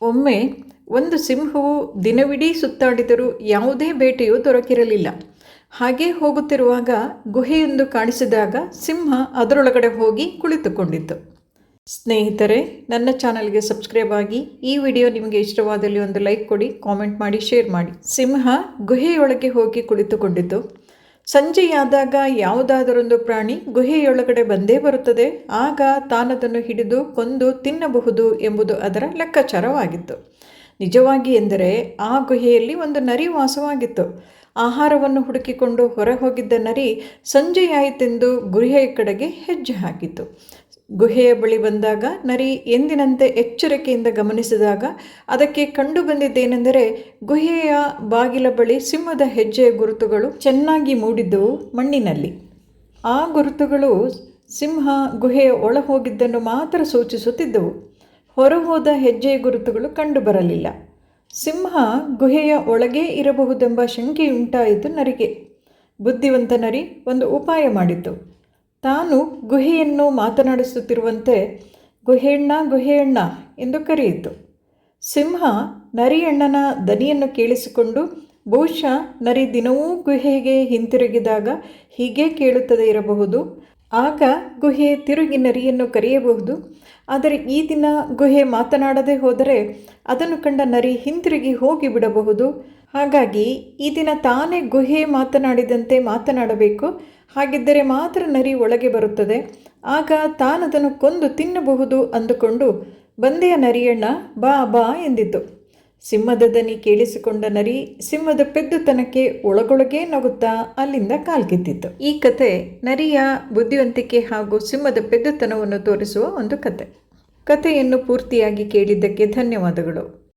ಒಮ್ಮೆ ಒಂದು ಸಿಂಹವು ದಿನವಿಡೀ ಸುತ್ತಾಡಿದರೂ ಯಾವುದೇ ಬೇಟೆಯೂ ದೊರಕಿರಲಿಲ್ಲ. ಹಾಗೇ ಹೋಗುತ್ತಿರುವಾಗ ಗುಹೆಯೊಂದು ಕಾಣಿಸಿದಾಗ ಸಿಂಹ ಅದರೊಳಗಡೆ ಹೋಗಿ ಕುಳಿತುಕೊಂಡಿತ್ತು. ಸ್ನೇಹಿತರೆ, ನನ್ನ ಚಾನಲ್ಗೆ ಸಬ್ಸ್ಕ್ರೈಬ್ ಆಗಿ. ಈ ವಿಡಿಯೋ ನಿಮಗೆ ಇಷ್ಟವಾದಲ್ಲಿ ಒಂದು ಲೈಕ್ ಕೊಡಿ, ಕಾಮೆಂಟ್ ಮಾಡಿ, ಶೇರ್ ಮಾಡಿ. ಸಿಂಹ ಗುಹೆಯೊಳಗೆ ಹೋಗಿ ಕುಳಿತುಕೊಂಡಿತು. ಸಂಜೆಯಾದಾಗ ಯಾವುದಾದರೊಂದು ಪ್ರಾಣಿ ಗುಹೆಯೊಳಗಡೆ ಬಂದೇ ಬರುತ್ತದೆ. ಆಗ ತಾನದನ್ನು ಹಿಡಿದು ಕೊಂದು ತಿನ್ನಬಹುದು ಎಂಬುದು ಅದರ ಲೆಕ್ಕಾಚಾರವಾಗಿತ್ತು. ನಿಜವಾಗಿ ಎಂದರೆ ಆ ಗುಹೆಯಲ್ಲಿ ಒಂದು ನರಿ ವಾಸವಾಗಿತ್ತು. ಆಹಾರವನ್ನು ಹುಡುಕಿಕೊಂಡು ಹೊರ ಹೋಗಿದ್ದ ನರಿ ಸಂಜೆಯಾಯಿತೆಂದು ಗುಹೆಯ ಕಡೆಗೆ ಹೆಜ್ಜೆ ಹಾಕಿತು. ಗುಹೆಯ ಬಳಿ ಬಂದಾಗ ನರಿ ಎಂದಿನಂತೆ ಎಚ್ಚರಿಕೆಯಿಂದ ಗಮನಿಸಿದಾಗ ಅದಕ್ಕೆ ಕಂಡು ಬಂದಿದ್ದೇನೆಂದರೆ, ಗುಹೆಯ ಬಾಗಿಲ ಬಳಿ ಸಿಂಹದ ಹೆಜ್ಜೆಯ ಗುರುತುಗಳು ಚೆನ್ನಾಗಿ ಮೂಡಿದ್ದವು ಮಣ್ಣಿನಲ್ಲಿ. ಆ ಗುರುತುಗಳು ಸಿಂಹ ಗುಹೆಯ ಒಳ ಹೋಗಿದ್ದನ್ನು ಮಾತ್ರ ಸೂಚಿಸುತ್ತಿದ್ದವು. ಹೊರಹೋದ ಹೆಜ್ಜೆಯ ಗುರುತುಗಳು ಕಂಡುಬರಲಿಲ್ಲ. ಸಿಂಹ ಗುಹೆಯ ಒಳಗೇ ಇರಬಹುದೆಂಬ ಶಂಕೆಯುಂಟಾಯಿತು ನರಿಗೆ. ಬುದ್ಧಿವಂತ ನರಿ ಒಂದು ಉಪಾಯ ಮಾಡಿತು. ತಾನು ಗುಹೆಯನ್ನು ಮಾತನಾಡಿಸುತ್ತಿರುವಂತೆ ಗುಹೆಯಣ್ಣ ಗುಹೆಯಣ್ಣ ಎಂದು ಕರೆಯಿತು. ಸಿಂಹ ನರಿಯಣ್ಣನ ದನಿಯನ್ನು ಕೇಳಿಸಿಕೊಂಡು, ಬಹುಶಃ ನರಿ ದಿನವೂ ಗುಹೆಗೆ ಹಿಂತಿರುಗಿದಾಗ ಹೀಗೆ ಕೇಳುತ್ತದೆ ಇರಬಹುದು. ಆಗ ಗುಹೆ ತಿರುಗಿ ನರಿಯನ್ನು ಕರೆಯಬಹುದು. ಆದರೆ ಈ ದಿನ ಗುಹೆ ಮಾತನಾಡದೆ ಹೋದರೆ ಅದನ್ನು ಕಂಡ ನರಿ ಹಿಂತಿರುಗಿ ಹೋಗಿಬಿಡಬಹುದು. ಹಾಗಾಗಿ ಈ ದಿನ ತಾನೇ ಗುಹೆ ಮಾತನಾಡಿದಂತೆ ಮಾತನಾಡಬೇಕು. ಹಾಗಿದ್ದರೆ ಮಾತ್ರ ನರಿ ಒಳಗೆ ಬರುತ್ತದೆ. ಆಗ ತಾನದನ್ನು ಕೊಂದು ತಿನ್ನಬಹುದು ಅಂದುಕೊಂಡು, ಬಂದೆಯ ನರಿಯಣ್ಣ, ಬಾ ಬಾ ಎಂದಿತು. ಸಿಂಹದ ದನಿ ಕೇಳಿಸಿಕೊಂಡ ನರಿ ಸಿಂಹದ ಪೆದ್ದುತನಕ್ಕೆ ಒಳಗೊಳಗೇ ನಗುತ್ತಾ ಅಲ್ಲಿಂದ ಕಾಲ್ಕಿತ್ತಿತು. ಈ ಕತೆ ನರಿಯ ಬುದ್ಧಿವಂತಿಕೆ ಹಾಗೂ ಸಿಂಹದ ಪೆದ್ದುತನವನ್ನು ತೋರಿಸುವ ಒಂದು ಕತೆ. ಕಥೆಯನ್ನು ಪೂರ್ತಿಯಾಗಿ ಕೇಳಿದ್ದಕ್ಕೆ ಧನ್ಯವಾದಗಳು.